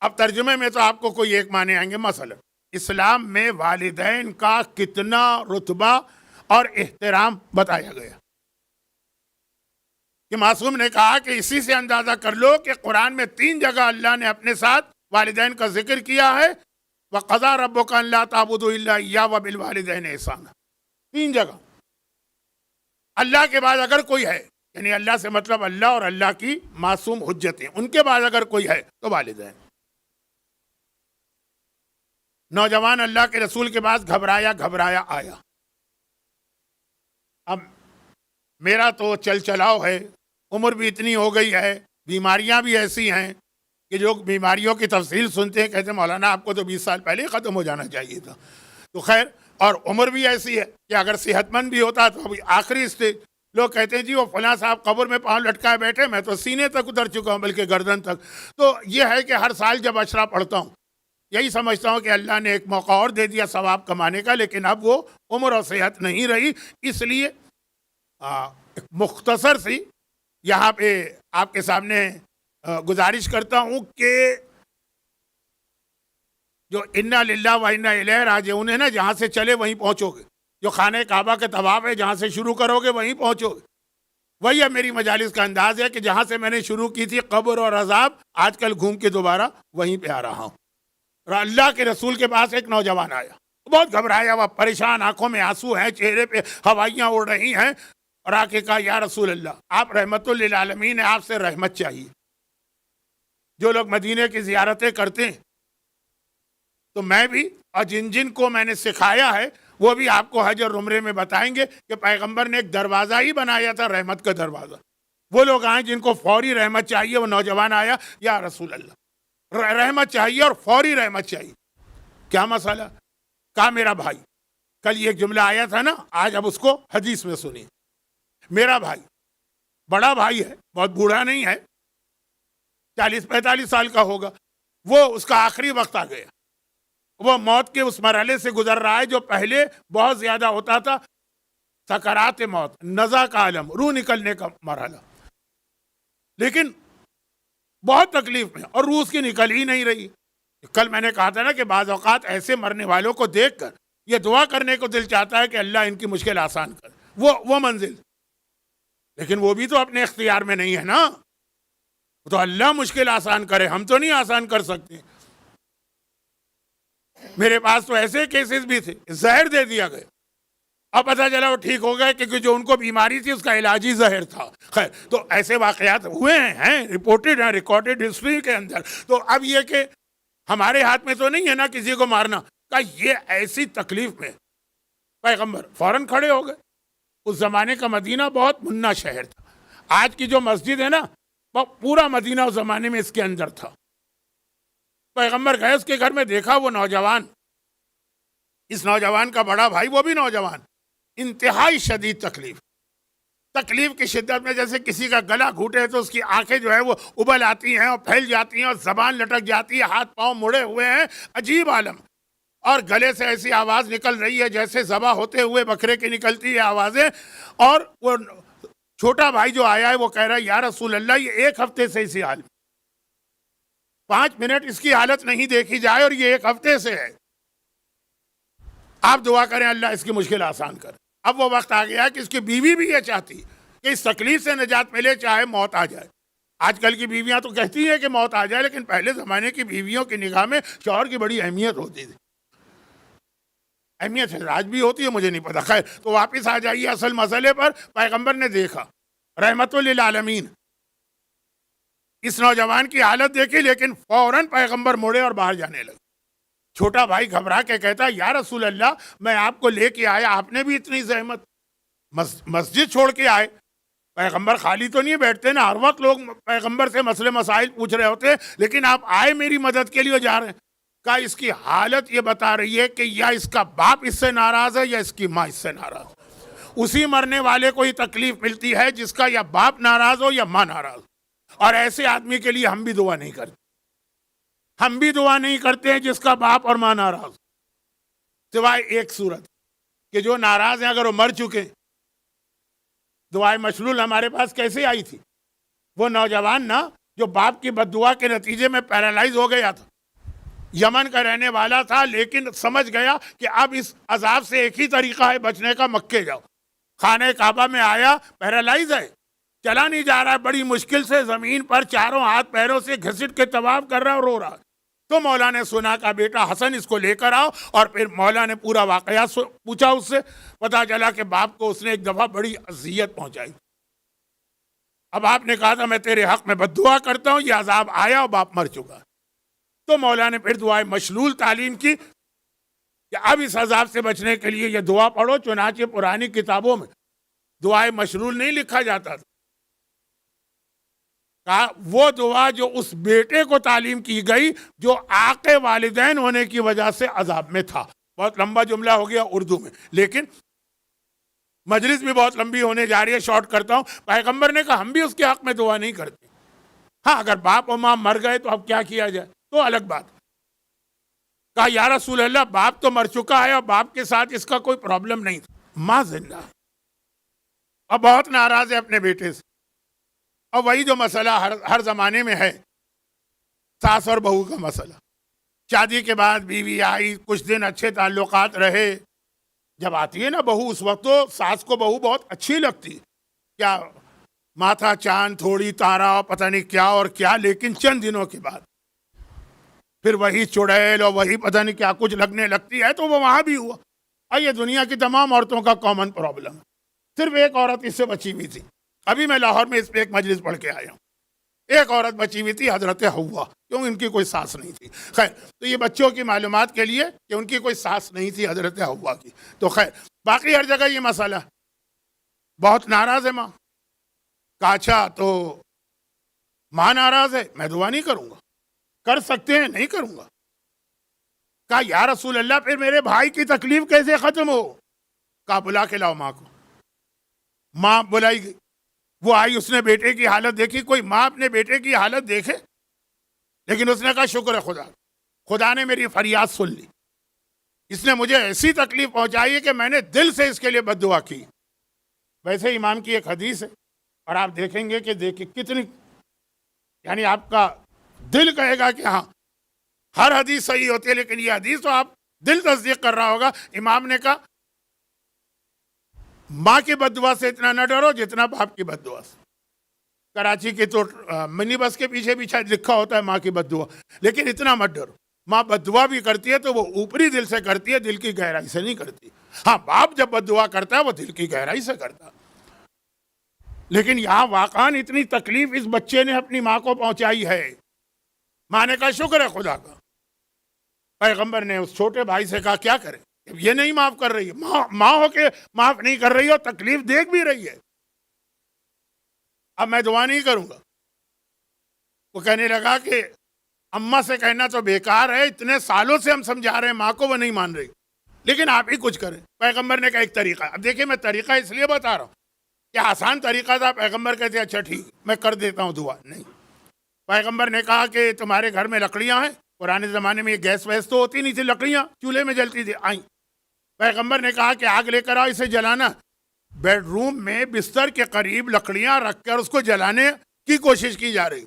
اب ترجمے میں تو آپ کو کوئی ایک معنی آئیں گے. مثلا اسلام میں والدین کا کتنا رتبہ اور احترام بتایا گیا کہ معصوم نے کہا کہ اسی سے اندازہ کر لو کہ قرآن میں 3 جگہ اللہ نے اپنے ساتھ والدین کا ذکر کیا ہے. وَقَضَىٰ رَبُّكَ أَلَّا تَعْبُدُوا إِلَّا إِيَّاهُ وَبِالْوَالِدَيْنِ إِحْسَانًا. 3 جگہ. اللہ کے بعد اگر کوئی ہے، یعنی اللہ سے مطلب اللہ اور اللہ کی معصوم حجتیں، ان کے بعد اگر کوئی ہے تو والدین. نوجوان اللہ کے رسول کے بعد گھبرایا آیا. اب میرا تو چل چلاؤ ہے، عمر بھی اتنی ہو گئی ہے، بیماریاں بھی ایسی ہیں کہ جو بیماریوں کی تفصیل سنتے ہیں کہتے ہیں مولانا آپ کو تو 20 سال پہلے ہی ختم ہو جانا چاہیے تھا. تو خیر، اور عمر بھی ایسی ہے کہ اگر صحت مند بھی ہوتا تو ابھی آخری اسٹیج. لوگ کہتے ہیں جی وہ فلاں صاحب قبر میں پاؤں لٹکائے بیٹھے، میں تو سینے تک اتر چکا ہوں، بلکہ گردن تک. تو یہ ہے کہ ہر سال جب اشرا پڑھتا ہوں یہی سمجھتا ہوں کہ اللہ نے ایک موقع اور دے دیا ثواب کمانے کا، لیکن اب وہ عمر اور صحت نہیں رہی. اس لیے ایک مختصر سی یہاں پہ آپ کے سامنے گزارش کرتا ہوں کہ جو انا للہ و انا الیہ راجعون ہے نا، جہاں سے چلے وہیں پہنچو گے. جو خانہ کعبہ کے طواف ہے جہاں سے شروع کرو گے وہیں پہنچو گے. وہی اب میری مجالس کا انداز ہے کہ جہاں سے میں نے شروع کی تھی قبر اور عذاب، آج کل گھوم کے دوبارہ وہیں پہ آ رہا ہوں. اور اللہ کے رسول کے پاس ایک نوجوان آیا، بہت گھبرایا ہوا، پریشان، آنکھوں میں آنسو ہیں، چہرے پہ ہوائیاں اڑ رہی ہیں، اور آ کے کہا یا رسول اللہ آپ رحمت للعالمین ہیں، آپ سے رحمت چاہیے. جو لوگ مدینے کی زیارتیں کرتے ہیں تو میں بھی، اور جن کو میں نے سکھایا ہے وہ بھی آپ کو حج اور عمرے میں بتائیں گے کہ پیغمبر نے ایک دروازہ ہی بنایا تھا، رحمت کا دروازہ. وہ لوگ آئیں جن کو فوری رحمت چاہیے. وہ نوجوان آیا، یا رسول اللہ رحمت چاہیے اور فوری رحمت چاہیے. کیا مسئلہ؟ کہا میرا بھائی، کل یہ ایک جملہ آیا تھا نا، آج اب اس کو حدیث میں سنیے. میرا بھائی بڑا بھائی ہے، بہت بوڑھا نہیں ہے، 40-45 سال کا ہوگا. وہ اس کا آخری وقت آ گیا، وہ موت کے اس مرحلے سے گزر رہا ہے جو پہلے بہت زیادہ ہوتا تھا، سکرات موت، نزع کا عالم، روح نکلنے کا مرحلہ. لیکن بہت تکلیف میں، اور روح اس کی نکل ہی نہیں رہی. کل میں نے کہا تھا نا کہ بعض اوقات ایسے مرنے والوں کو دیکھ کر یہ دعا کرنے کو دل چاہتا ہے کہ اللہ ان کی مشکل آسان کر. وہ منزل، لیکن وہ بھی تو اپنے اختیار میں نہیں ہے نا. تو اللہ مشکل آسان کرے، ہم تو نہیں آسان کر سکتے. میرے پاس تو ایسے کیسز بھی تھے، زہر دے دیا گیا، اب پتہ چلا وہ ٹھیک ہو گئے کیونکہ جو ان کو بیماری تھی اس کا علاج ہی زہر تھا. خیر، تو ایسے واقعات ہوئے ہیں، رپورٹڈ ہیں، ریکارڈڈ ہسٹری کے اندر. تو اب یہ کہ ہمارے ہاتھ میں تو نہیں ہے نا کسی کو مارنا. کہ یہ ایسی تکلیف میں پیغمبر فوراً کھڑے ہو گئے. اس زمانے کا مدینہ بہت منا شہر تھا. آج کی جو مسجد ہے نا، وہ پورا مدینہ اس زمانے میں اس کے اندر تھا. پیغمبر گئے اس کے گھر میں، دیکھا وہ نوجوان، اس نوجوان کا بڑا بھائی وہ بھی نوجوان، انتہائی شدید تکلیف کی شدت میں جیسے کسی کا گلا گھوٹے تو اس کی آنکھیں جو ہے وہ ابل آتی ہیں اور پھیل جاتی ہیں اور زبان لٹک جاتی ہے، ہاتھ پاؤں مڑے ہوئے ہیں، عجیب عالم. اور گلے سے ایسی آواز نکل رہی ہے جیسے ذبح ہوتے ہوئے بکرے کی نکلتی ہے آوازیں. اور وہ چھوٹا بھائی جو آیا ہے وہ کہہ رہا ہے یا رسول اللہ یہ 1 ہفتے سے اسی حال میں، 5 منٹ اس کی حالت نہیں دیکھی جائے اور یہ 1 ہفتے سے ہے، آپ دعا کریں اللہ اس کی مشکل آسان کرے. اب وہ وقت آ گیا کہ اس کی بیوی بھی یہ چاہتی کہ اس تکلیف سے نجات ملے چاہے موت آ جائے. آج کل کی بیویاں تو کہتی ہیں کہ موت آ جائے، لیکن پہلے زمانے کی بیویوں کی نگاہ میں شوہر کی بڑی اہمیت ہوتی تھی. اہمیت ہے، آج بھی ہوتی ہے، مجھے نہیں پتا. خیر، تو واپس آ جائیے اصل مسئلے پر. پیغمبر نے دیکھا رحمت للعالمین، اس نوجوان کی حالت دیکھی، لیکن فوراً پیغمبر مڑے اور باہر جانے لگے. چھوٹا بھائی گھبرا کے کہتا یا رسول اللہ میں آپ کو لے کے آیا، آپ نے بھی اتنی زحمت، مسجد چھوڑ کے آئے. پیغمبر خالی تو نہیں بیٹھتے نا، ہر وقت لوگ پیغمبر سے مسئلے مسائل پوچھ رہے ہوتے، لیکن آپ آئے میری مدد کے لیے جا رہے ہیں. کہا اس کی حالت یہ بتا رہی ہے کہ یا اس کا باپ اس سے ناراض ہے یا اس کی ماں اس سے ناراض ہے. اسی مرنے والے کو ہی تکلیف ملتی ہے جس کا یا باپ ناراض ہو یا ماں ناراض. اور ایسے آدمی کے لیے ہم بھی دعا نہیں کرتے، ہم بھی دعا نہیں کرتے ہیں جس کا باپ اور ماں ناراض، سوائے ایک صورت کہ جو ناراض ہیں اگر وہ مر چکے. دعائے مشلول ہمارے پاس کیسے آئی تھی؟ وہ نوجوان نا جو باپ کی بددعا کے نتیجے میں پیرالائز ہو گیا تھا، یمن کا رہنے والا تھا، لیکن سمجھ گیا کہ اب اس عذاب سے ایک ہی طریقہ ہے بچنے کا، مکے جاؤ۔ خانہ کعبہ میں آیا، پیرالائز ہے، چلا نہیں جا رہا ہے، بڑی مشکل سے زمین پر چاروں ہاتھ پیروں سے گھسٹ کے طواف کر رہا اور رو رہا۔ تو مولا نے سنا کہ بیٹا حسن اس کو لے کر آؤ، اور پھر مولا نے پورا واقعہ پوچھا اس سے، پتا چلا کہ باپ کو اس نے ایک دفعہ بڑی اذیت پہنچائی۔ اب آپ نے کہا تھا میں تیرے حق میں بد دعا کرتا ہوں، یہ عذاب آیا اور باپ مر چکا۔ تو مولا نے پھر دعائے مشلول تعلیم کی کہ اب اس عذاب سے بچنے کے لیے یہ دعا پڑھو۔ چنانچہ پرانی کتابوں میں دعائے مشلول نہیں لکھا جاتا تھا، کہا وہ دعا جو اس بیٹے کو تعلیم کی گئی جو عاق والدین ہونے کی وجہ سے عذاب میں تھا۔ بہت لمبا جملہ ہو گیا اردو میں، لیکن مجلس بھی بہت لمبی ہونے جا رہی ہے، شارٹ کرتا ہوں۔ پیغمبر نے کہا ہم بھی اس کے حق میں دعا نہیں کرتے، ہاں اگر باپ اور ماں مر گئے تو اب کیا کیا جائے تو الگ بات۔ کہا یا رسول اللہ باپ تو مر چکا ہے اور باپ کے ساتھ اس کا کوئی پرابلم نہیں تھا، ماں زندہ، اب بہت ناراض ہے اپنے بیٹے سے۔ اور وہی جو مسئلہ ہر زمانے میں ہے، ساس اور بہو کا مسئلہ۔ شادی کے بعد بیوی آئی، کچھ دن اچھے تعلقات رہے، جب آتی ہے نا بہو، اس وقت تو ساس کو بہو بہت اچھی لگتی، کیا ماتھا چاند تھوڑی تارا پتہ نہیں کیا اور کیا، لیکن چند دنوں کے بعد پھر وہی چڑیل اور وہی پتہ نہیں کیا کچھ لگنے لگتی ہے۔ تو وہ وہاں بھی ہوا، اور یہ دنیا کی تمام عورتوں کا کامن پرابلم ہے۔ صرف ایک عورت اس سے بچی ہوئی تھی، ابھی میں لاہور میں اس پہ ایک مجلس پڑھ کے آیا ہوں، ایک عورت بچی ہوئی تھی، حضرت حوا، کیوں ان کی کوئی ساس نہیں تھی۔ خیر، تو یہ بچوں کی معلومات کے لیے کہ ان کی کوئی ساس نہیں تھی حضرت حوا کی۔ تو خیر، باقی ہر جگہ یہ مسئلہ، بہت ناراض ہے ماں۔ کہا اچھا تو ماں ناراض ہے، میں دعا نہیں کروں گا، کر سکتے ہیں نہیں کروں گا۔ کہا یا رسول اللہ پھر میرے بھائی کی تکلیف کیسے ختم ہو؟ کہا بلا کے لاؤ ماں کو۔ ماں بلائی گئی، وہ آئی، اس نے بیٹے کی حالت دیکھی۔ کوئی ماں اپنے بیٹے کی حالت دیکھے؟ لیکن اس نے کہا شکر ہے خدا نے میری فریاد سن لی، اس نے مجھے ایسی تکلیف پہنچائی ہے کہ میں نے دل سے اس کے لیے بد دعا کی۔ ویسے امام کی ایک حدیث ہے، اور آپ دیکھیں گے کہ کتنی، یعنی آپ کا دل کہے گا کہ ہاں ہر حدیث صحیح ہوتی ہے، لیکن یہ حدیث تو آپ دل تصدیق کر رہا ہوگا۔ امام نے کہا ماں کی بد دعا سے اتنا نہ ڈرو جتنا باپ کی بد دعا سے۔ کراچی کی تو منی بس کے پیچھے بھی شاید لکھا ہوتا ہے ماں کی بد دعا، لیکن اتنا مت ڈرو۔ ماں بد دعا بھی کرتی ہے تو وہ اوپری دل سے کرتی ہے، دل کی گہرائی سے نہیں کرتی۔ ہاں باپ جب بد دعا کرتا ہے وہ دل کی گہرائی سے کرتا ہے۔ لیکن یہاں واقعاً اتنی تکلیف اس بچے نے اپنی ماں کو پہنچائی ہے۔ ماں نے کہا شکر ہے خدا کا۔ پیغمبر نے اس چھوٹے بھائی سے کہا کیا کریں، یہ نہیں معاف کر رہی ہے، ماں ہو کے معاف نہیں کر رہی ہے، اور تکلیف دیکھ بھی رہی ہے، اب میں دعا نہیں کروں گا۔ وہ کہنے لگا کہ اماں سے کہنا تو بیکار ہے، اتنے سالوں سے ہم سمجھا رہے ہیں ماں کو، وہ نہیں مان رہی، لیکن آپ ہی کچھ کریں۔ پیغمبر نے کہا ایک طریقہ، اب دیکھیں میں طریقہ اس لیے بتا رہا ہوں کہ آسان طریقہ تھا۔ پیغمبر کہتے اچھا ٹھیک میں کر دیتا ہوں دعا، نہیں۔ پیغمبر نے کہا کہ تمہارے گھر میں لکڑیاں ہیں، پرانے زمانے میں یہ گیس ویس تو ہوتی نہیں تھی، لکڑیاں چولہے میں جلتی تھی، آئیں۔ پیغمبر نے کہا کہ آگ لے کر آؤ، اسے جلانا۔ بیڈ روم میں بستر کے قریب لکڑیاں رکھ کر اس کو جلانے کی کوشش کی جا رہی۔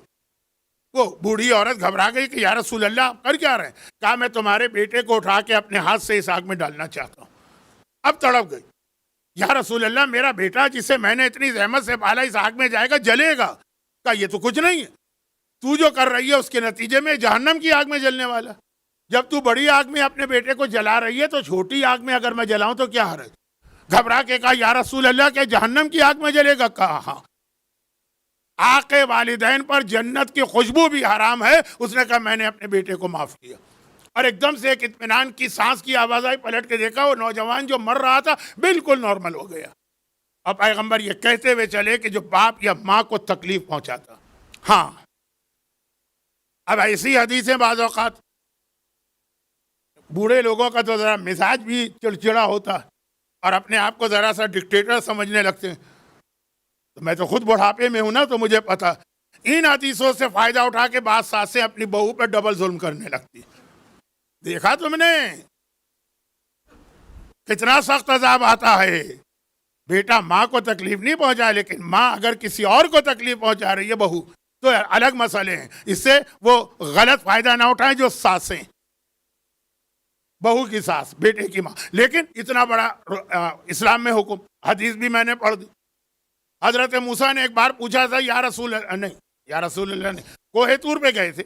وہ بوڑھی عورت گھبرا گئی کہ یا رسول اللہ آپ کر کیا رہے ہیں؟ کہا میں تمہارے بیٹے کو اٹھا کے اپنے ہاتھ سے اس آگ میں ڈالنا چاہتا ہوں۔ اب تڑپ گئی، یا رسول اللہ میرا بیٹا جسے میں نے اتنی زحمت سے پالا اس آگ میں جائے گا، جلے گا۔ کہا یہ تو کچھ نہیں ہے، تو جو کر رہی ہے اس کے نتیجے میں جہنم کی آگ میں جلنے والا۔ جب تو بڑی آگ میں اپنے بیٹے کو جلا رہی ہے تو چھوٹی آگ میں اگر میں جلاؤں تو کیا حرج؟ گھبرا کے کہا یا رسول اللہ کہ جہنم کی آگ میں جلے گا؟ کہا ہاں۔ عاق والدین پر جنت کی خوشبو بھی حرام ہے۔ اس نے کہا میں نے اپنے بیٹے کو معاف کیا، اور ایک دم سے ایک اطمینان کی سانس کی آواز آئی، پلٹ کے دیکھا وہ نوجوان جو مر رہا تھا بالکل نارمل ہو گیا۔ اور پیغمبر یہ کہتے ہوئے چلے کہ جو باپ یا ماں کو تکلیف پہنچاتا، ہاں اب ایسی حدیثیں بعض اوقات بوڑھے لوگوں کا تو ذرا مزاج بھی چڑچڑا ہوتا ہے اور اپنے آپ کو ذرا سا ڈکٹیٹر سمجھنے لگتے ہیں۔ تو میں تو خود بڑھاپے میں ہوں نا، تو مجھے پتا ان حدیثوں سے فائدہ اٹھا کے بعض ساسیں اپنی بہو پہ ڈبل ظلم کرنے لگتی۔ دیکھا تم نے کتنا سخت عذاب آتا ہے۔ بیٹا ماں کو تکلیف نہیں پہنچا، لیکن ماں اگر کسی اور کو تکلیف پہنچا رہی ہے بہو، تو الگ مسئلے ہیں، اس سے وہ غلط فائدہ نہ اٹھائیں جو ساسیں، بہو کی ساس، بیٹے کی ماں. لیکن اتنا بڑا اسلام میں حکم، حدیث بھی میں نے پڑھ دی. حضرت موسیٰ نے ایک بار پوچھا تھا یا رسول اللہ، نہیں یا رسول اللہ نے، کوہ طور پہ گئے تھے.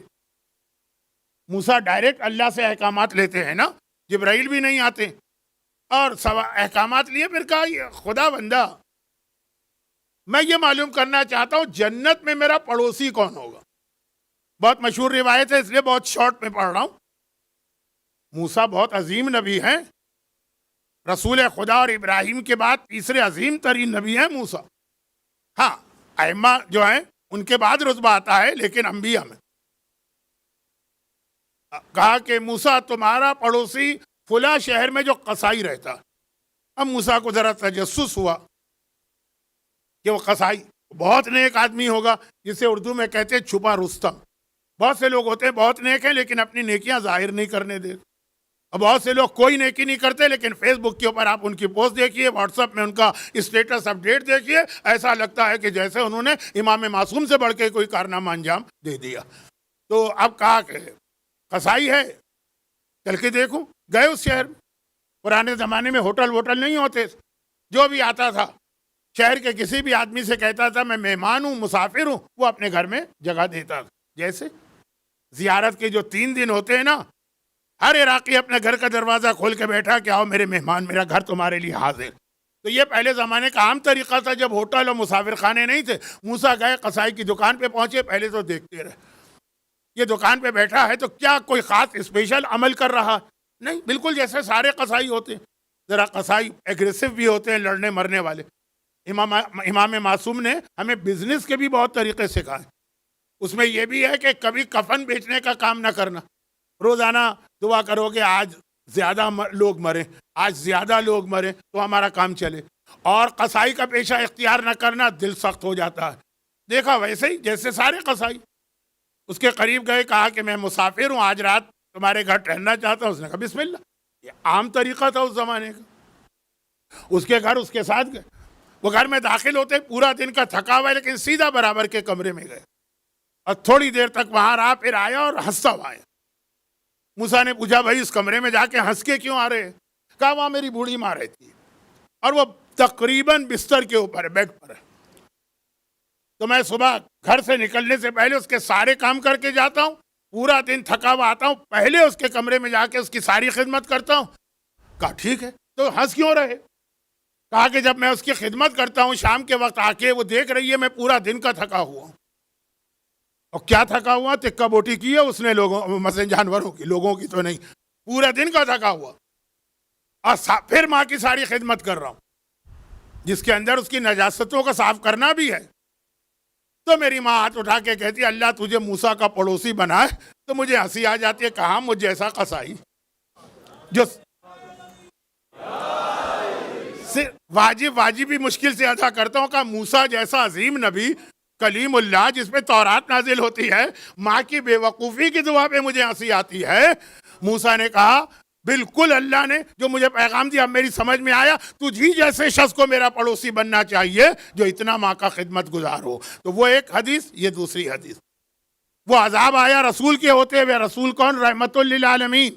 موسیٰ ڈائریکٹ اللہ سے احکامات لیتے ہیں نا، جبرائیل بھی نہیں آتے، اور احکامات لیے. پھر کہا یہ خدا بندہ، میں یہ معلوم کرنا چاہتا ہوں جنت میں میرا پڑوسی کون ہوگا. بہت مشہور روایت ہے، اس لیے بہت شارٹ میں پڑھ رہا ہوں. موسیٰ بہت عظیم نبی ہیں، رسول خدا اور ابراہیم کے بعد تیسرے عظیم ترین نبی ہیں موسیٰ. ہاں ائمہ جو ہیں ان کے بعد رتبہ آتا ہے، لیکن انبیاء میں. کہا کہ موسیٰ تمہارا پڑوسی فلاں شہر میں جو قصائی رہتا. اب موسیٰ کو ذرا تجسس ہوا کہ وہ قصائی بہت نیک آدمی ہوگا، جسے اردو میں کہتے ہیں چھپا رستم. بہت سے لوگ ہوتے ہیں بہت نیک ہیں لیکن اپنی نیکیاں ظاہر نہیں کرنے دیتے. اور بہت سے لوگ کوئی نیکی نہیں کرتے لیکن فیس بک کے اوپر آپ ان کی پوسٹ دیکھیے، واٹس ایپ میں ان کا اسٹیٹس اپڈیٹ دیکھیے، ایسا لگتا ہے کہ جیسے انہوں نے امام معصوم سے بڑھ کے کوئی کارنامہ انجام دے دیا. تو اب کہا کہ قصائی ہے، چل کے دیکھوں. گئے اس شہر میں. پرانے زمانے میں ہوٹل ووٹل نہیں ہوتے، جو بھی آتا تھا شہر کے کسی بھی آدمی سے کہتا تھا میں مہمان ہوں، مسافر ہوں، وہ اپنے گھر میں جگہ دیتا تھا. جیسے زیارت کے جو 3 دن ہوتے ہیں نا، ہر عراقی اپنے گھر کا دروازہ کھول کے بیٹھا کہ آؤ میرے مہمان، میرا گھر تمہارے لیے حاضر. تو یہ پہلے زمانے کا عام طریقہ تھا جب ہوٹل اور مسافر خانے نہیں تھے. موسیٰ گئے قصائی کی دکان پہ پہنچے، پہلے تو دیکھتے رہے یہ دکان پہ بیٹھا ہے تو کیا کوئی خاص اسپیشل عمل کر رہا؟ نہیں، بالکل جیسے سارے قصائی ہوتے ہیں. ذرا قصائی ایگریسو بھی ہوتے ہیں، لڑنے مرنے والے. امام معصوم نے ہمیں بزنس کے بھی بہت طریقے سکھائے. اس میں یہ بھی ہے کہ کبھی کفن بیچنے کا کام نہ کرنا. روزانہ دعا کرو کہ آج زیادہ لوگ مریں، آج زیادہ لوگ مریں تو ہمارا کام چلے. اور قصائی کا پیشہ اختیار نہ کرنا، دل سخت ہو جاتا ہے. دیکھا ویسے ہی جیسے سارے قصائی. اس کے قریب گئے، کہا کہ میں مسافر ہوں، آج رات تمہارے گھر ٹھہرنا چاہتا ہوں. اس نے کہا بسم اللہ. یہ عام طریقہ تھا اس زمانے کا. اس کے گھر اس کے ساتھ گئے. وہ گھر میں داخل ہوتے پورا دن کا تھکا ہوا ہے لیکن سیدھا برابر کے کمرے میں گئے اور تھوڑی دیر تک وہاں رہا، پھر آیا اور ہنستا ہوا آیا. موسیٰ نے پوچھا بھائی اس کمرے میں جا کے ہنس کے کیوں آ رہے؟ کہا وہاں میری بوڑھی ماں رہتی ہے اور وہ تقریباً بستر کے اوپر ہے، بیڈ پر ہے. تو میں صبح گھر سے نکلنے سے پہلے اس کے سارے کام کر کے جاتا ہوں، پورا دن تھکا ہوا آتا ہوں، پہلے اس کے کمرے میں جا کے اس کی ساری خدمت کرتا ہوں. کہا ٹھیک ہے. تو ہنس کیوں رہے؟ کہا کہ جب میں اس کی خدمت کرتا ہوں شام کے وقت آ کے وہ دیکھ رہی ہے میں پورا دن کا تھکا ہوا ہوں. اور کیا تھکا ہوا؟ تکا بوٹی کی ہے اس نے، لوگوں مثلا جانوروں کی، لوگوں کی تو نہیں. پورا دن کا تھکا ہوا اور پھر ماں کی ساری خدمت کر رہا ہوں جس کے اندر اس کی نجاستوں کا صاف کرنا بھی ہے. تو میری ماں ہاتھ اٹھا کے کہتی اللہ تجھے موسیٰ کا پڑوسی بنا ہے. تو مجھے ہنسی آ جاتی ہے، کہاں مجھ جیسا قصائی جو واجب بھی مشکل سے ادا کرتا ہوں. کہ موسیٰ جیسا عظیم نبی، کلیم اللہ، جس پہ تورات نازل ہوتی ہے، ماں کی بے وقوفی کی دعا پہ مجھے ہنسی آتی ہے. موسیٰ نے کہا بالکل اللہ نے جو مجھے پیغام دیا میری سمجھ میں آیا، تجھی جیسے شخص کو میرا پڑوسی بننا چاہیے جو اتنا ماں کا خدمت گزار ہو. تو وہ ایک حدیث، یہ دوسری حدیث. وہ عذاب آیا رسول کے ہوتے ہوئے. رسول کون؟ رحمت للعالمین.